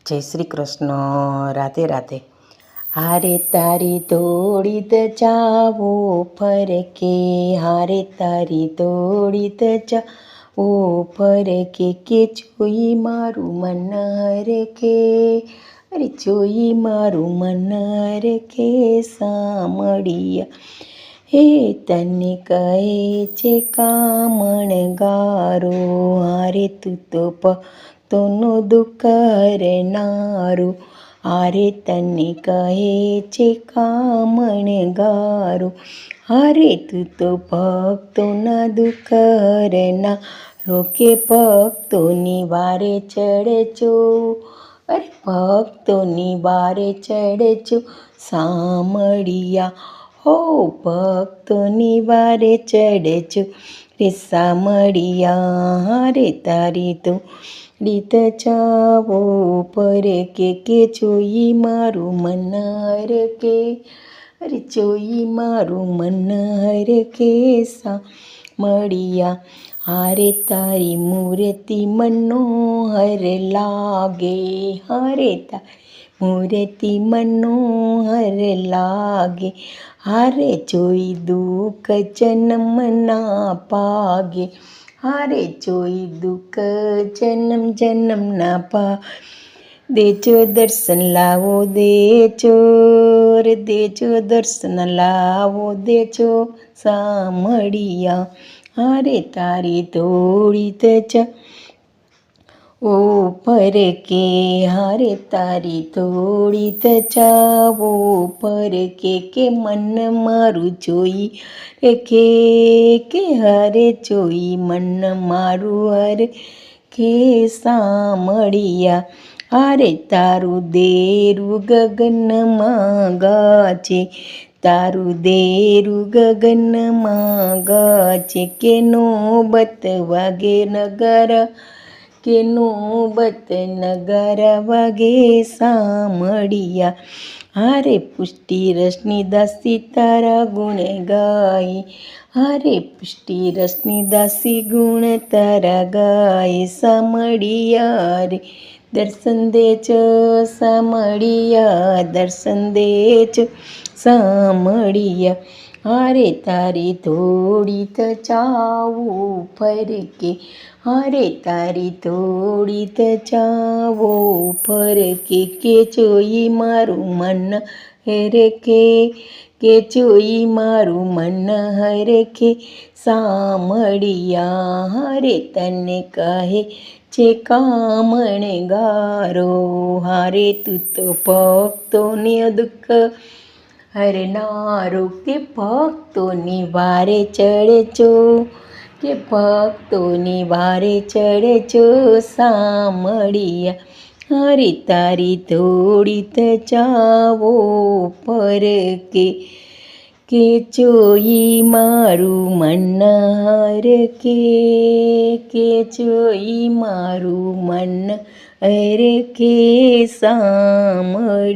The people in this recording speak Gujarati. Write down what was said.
જય શ્રી કૃષ્ણ. રાધે રાધે. હારે તારી દોડી દ જાવો ફરકે, હારે તારી દોડી દ જાવો ફરકે, કે જોઈ મારું મન હરકે, અરે જોઈ મારું મન હરકે સામળિયા. હે તને કહે છે કામણ ગારો, હારે તું તો ભક્તોનો દુઃખ હરનારો, હારે તને કહે છે કામણ ગારો, હારે તું તો ભક્તોના દુઃખ હરનારો, કે ભક્તોની વારે ચડજો, અરે ભક્તોની વારે ચડજો સામળિયા. હો ભક્તોની વારે ચડજો રે સામળિયા, હારે તારી દોડી દ જાવો ફરકે, કે જોઈ મારું મન હરકે, અરે જોઈ મારું મન હરકે સામળિયા. હારે તારી મૂર્તિ મનોહર લાગે, હારે તારી મૂર્તિ મનોહર લાગે, હારે જોઈ દુઃખ જન્મ ના પાગે, હારે જોઈ દુઃખ જન્મ જન્મ ના પાગે. દેજો દર્શન લાવો દેજો રે, દેજો દર્શન લાવો દેજો સામળિયા, હારે તારી દોડી દ જાવો ફરકે, હારે તારી દોડી દ જાવો ફરકે, કે મન મારું જોઈ હરકે, કે હારે જોઈ મન મારું હરકે સામળિયા. હારે તારું દેરું ગગનમાં ગાજે, તારું દેરું ગગનમાં ગાજે, કે નોબત વાગે નગર, કે નોબત નગર વાગે સામળિયા. હારે પુષ્ટિ રસની દાસી તારા ગુણ ગાય, હારે પુષ્ટિ રસની દાસી ગુણ તારા ગાય સામળિયા રે. દર્શન દેજો સામળિયા, દર્શન દેજો સામળિયા. હારે તારી દોડી દ જાવો ફરકે, હારે તારી દોડી દ જાવો ફરકે, કે જોઈ મારું મન હરકે, કે જોઈ મારું મન હરકે સામળિયા. હારે તને કહે છે કામણ ગારો, હારે તું તો ભક્તોને દુઃખ હરનારો, કે ભક્તોની વારે ચડજો, કે ભક્તોની વારે ચડજો સામળિયા. હારે તારી દોડી દ જાવો ફરકે, કે જોઈ મારું મન હરકે, કે જોઈ મારું મન હરકે સામળિયા.